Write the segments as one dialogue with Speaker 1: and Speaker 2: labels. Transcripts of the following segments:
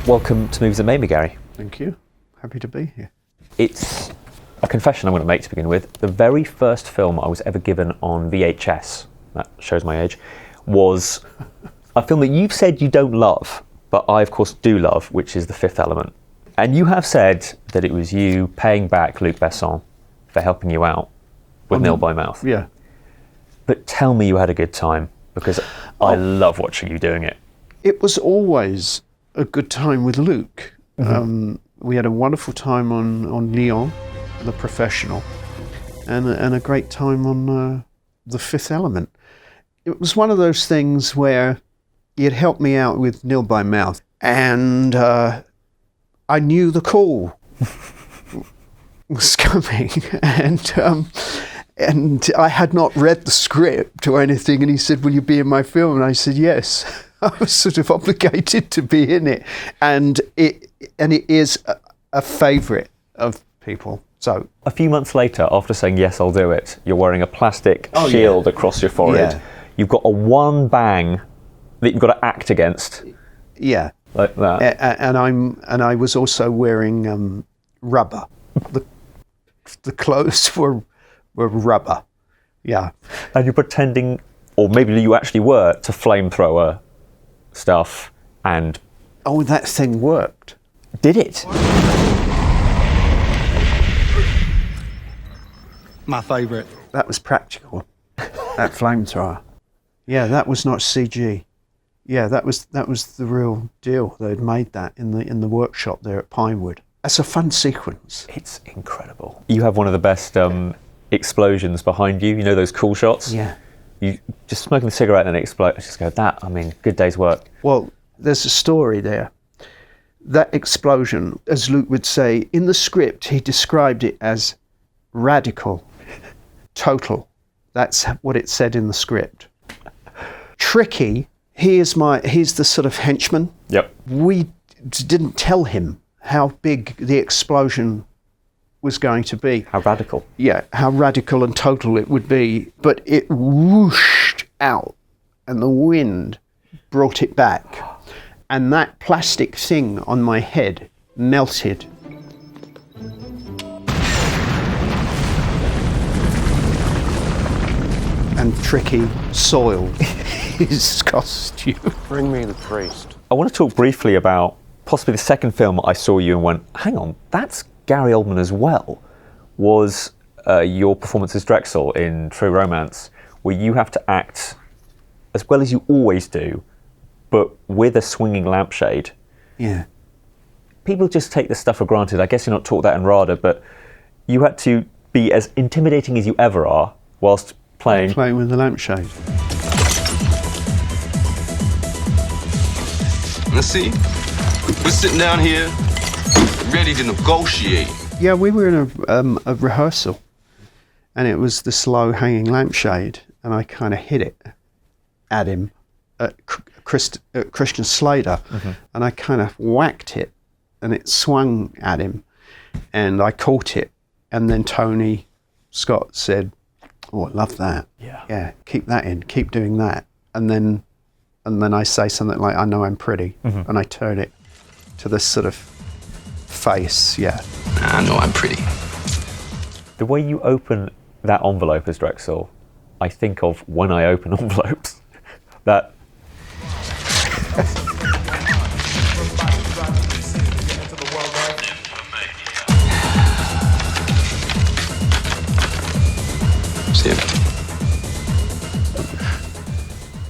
Speaker 1: Welcome to Movies That Made Me, Gary.
Speaker 2: Thank you. Happy to be here.
Speaker 1: It's a confession I'm going to make to begin with. The very first film I was ever given on VHS, that shows my age, was a film that you've said you don't love, but I, of course, do love, which is The Fifth Element. And you have said that it was you paying back Luc Besson for helping you out with Nil by Mouth.
Speaker 2: Yeah.
Speaker 1: But tell me you had a good time, because I love watching you doing it.
Speaker 2: It was always a good time with Luc.
Speaker 1: Mm-hmm.
Speaker 2: We had a wonderful time on Leon, The Professional, and a great time on The Fifth Element. It was one of those things where he had helped me out with Nil by Mouth, and I knew the call was coming, and I had not read the script or anything, and he said, "Will you be in my film?" And I said, "Yes." I was sort of obligated to be in it, and it is a favourite of people. So
Speaker 1: a few months later, after saying yes, I'll do it, you're wearing a plastic shield across your forehead.
Speaker 2: Yeah.
Speaker 1: You've got a one bang that you've got to act against.
Speaker 2: Yeah,
Speaker 1: like that.
Speaker 2: And I was also wearing rubber. The clothes were rubber. Yeah.
Speaker 1: And you're pretending, or maybe you actually were, to flamethrower stuff, and
Speaker 2: that thing worked.
Speaker 1: Did it?
Speaker 3: My favourite.
Speaker 2: That was practical. That flamethrower. Yeah, that was not CG. Yeah, that was the real deal. They'd made that in the workshop there at Pinewood. That's a fun sequence.
Speaker 1: It's incredible. You have one of the best explosions behind you. You know those cool shots?
Speaker 2: Yeah.
Speaker 1: You just smoking a cigarette and it explodes. I just go, good day's work.
Speaker 2: Well, there's a story there. That explosion, as Luc would say, in the script, he described it as radical, total. That's what it said in the script. Tricky, he's the sort of henchman.
Speaker 1: Yep.
Speaker 2: We didn't tell him how big the explosion was going to be.
Speaker 1: How radical.
Speaker 2: Yeah, how radical and total it would be. But it whooshed out and the wind brought it back. And that plastic thing on my head melted. And Tricky soiled his costume.
Speaker 4: Bring me the priest.
Speaker 1: I want to talk briefly about possibly the second film I saw you and went, hang on, that's Gary Oldman as well, was your performance as Drexel in True Romance, where you have to act as well as you always do, but with a swinging lampshade.
Speaker 2: Yeah.
Speaker 1: People just take this stuff for granted. I guess you're not taught that in RADA, but you had to be as intimidating as you ever are whilst playing
Speaker 2: with the lampshade.
Speaker 4: Let's see. We're sitting down here, ready to negotiate.
Speaker 2: Yeah, we were in a rehearsal, and it was the slow hanging lampshade, and I kind of hit it at him, at Christian Slater, and I kind of whacked it, and it swung at him, and I caught it, and then Tony Scott said, "Oh, I love that. Yeah, keep that in, keep doing that," and then I say something like, "I know I'm pretty," and I turn it to this sort of face. Yeah.
Speaker 4: I know I'm pretty.
Speaker 1: The way you open that envelope as Drexel, I think of when I open envelopes. That.
Speaker 4: See it.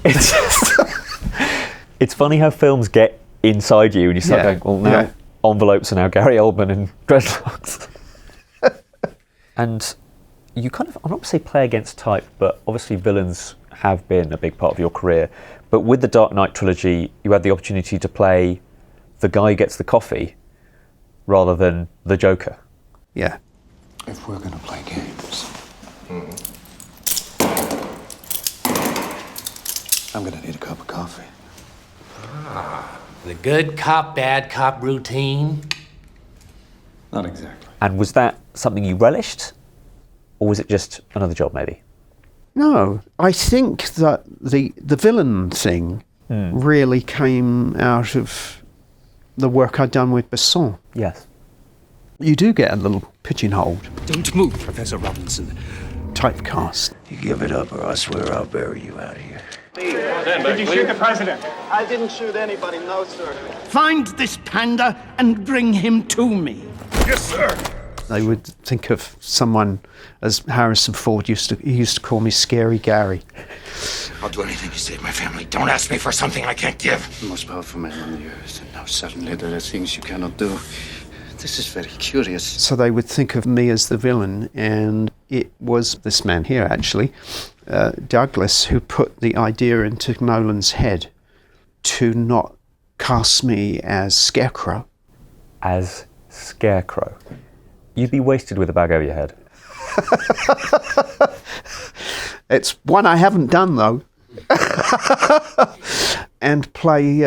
Speaker 1: It's just, it's funny how films get inside you and you start going, well, now envelopes are now Gary Oldman and dreadlocks. And you kind of, I'm not going to say play against type, but obviously villains have been a big part of your career. But with the Dark Knight trilogy, you had the opportunity to play the guy who gets the coffee rather than the Joker.
Speaker 2: Yeah.
Speaker 3: If we're going to play games, I'm going to need a cup of coffee.
Speaker 5: The good cop, bad cop routine?
Speaker 3: Not exactly.
Speaker 1: And was that something you relished? Or was it just another job, maybe?
Speaker 2: No, I think that the villain thing really came out of the work I'd done with Besson.
Speaker 1: Yes.
Speaker 2: You do get a little pigeonholed,
Speaker 6: Don't move, Professor Robinson.
Speaker 2: typecast.
Speaker 7: You give it up or I swear I'll bury you out here.
Speaker 8: Did you shoot the president?
Speaker 9: I didn't shoot anybody, no, sir.
Speaker 6: Find this panda and bring him to me.
Speaker 8: Yes, sir.
Speaker 2: They would think of someone as Harrison Ford he used to call me Scary Gary.
Speaker 7: I'll do anything to save my family. Don't ask me for something I can't give.
Speaker 3: The most powerful man on the earth, and now suddenly there are things you cannot do. This is very curious.
Speaker 2: So they would think of me as the villain, and it was this man here, actually, Douglas, who put the idea into Nolan's head to not cast me as Scarecrow.
Speaker 1: As Scarecrow. You'd be wasted with a bag over your head.
Speaker 2: It's one I haven't done, though. And play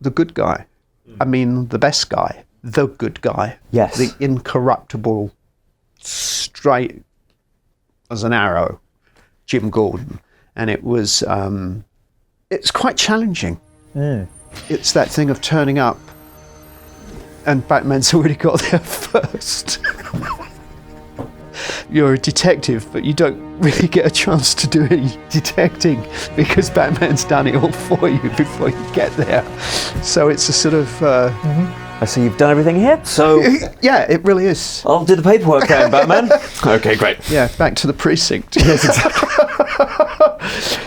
Speaker 2: the good guy. I mean, the best guy. The good guy.
Speaker 1: Yes.
Speaker 2: The incorruptible, straight as an arrow, Jim Gordon. And it was, it's quite challenging. It's that thing of turning up and Batman's already got there first. You're a detective, but you don't really get a chance to do any detecting because Batman's done it all for you before you get there. So it's a sort of...
Speaker 1: I see you've done everything here, so
Speaker 2: yeah, it really is.
Speaker 1: I'll do the paperwork then, Batman. Okay, great.
Speaker 2: Yeah, back to the precinct. Yes, exactly.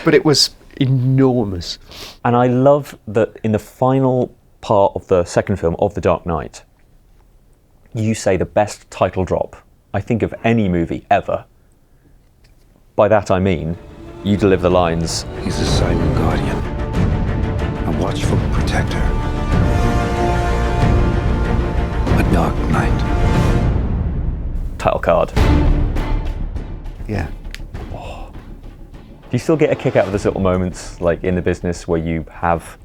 Speaker 2: But it was enormous.
Speaker 1: And I love that in the final part of the second film of The Dark Knight, you say the best title drop, I think, of any movie ever. By that I mean, you deliver the lines,
Speaker 3: He's a silent guardian, a watchful protector, a dark knight.
Speaker 1: title card.
Speaker 2: Yeah.
Speaker 1: Do you still get a kick out of those little moments, like in the business, where you have,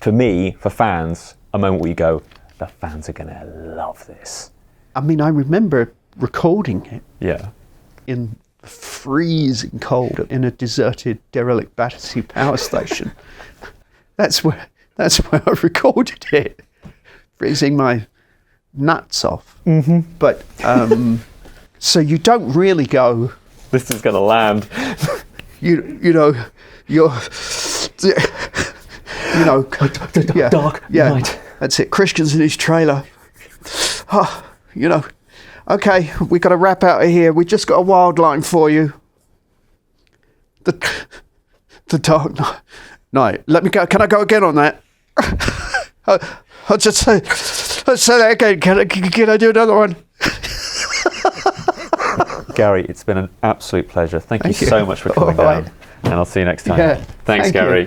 Speaker 1: for me, for fans, a moment where you go, the fans are gonna love this?
Speaker 2: I mean, I remember recording it
Speaker 1: Yeah.
Speaker 2: in freezing cold in a deserted, derelict Battersea power station. That's where I recorded it, freezing my nuts off. Mm-hmm. But so you don't really go.
Speaker 1: This is gonna land.
Speaker 2: You know you're yeah,
Speaker 1: Dark
Speaker 2: yeah,
Speaker 1: Knight.
Speaker 2: That's it. Christian's in his trailer. Oh, okay, we got to wrap out of here. We just got a wild line for you. The Dark Knight. Let me go. Can I go again on that? I'll just say that again. Can I do another one?
Speaker 1: Gary, it's been an absolute pleasure. Thank you so much for coming
Speaker 2: All right.
Speaker 1: down. And I'll see you next time.
Speaker 2: Yeah,
Speaker 1: Thanks,
Speaker 2: thank you.
Speaker 1: Gary.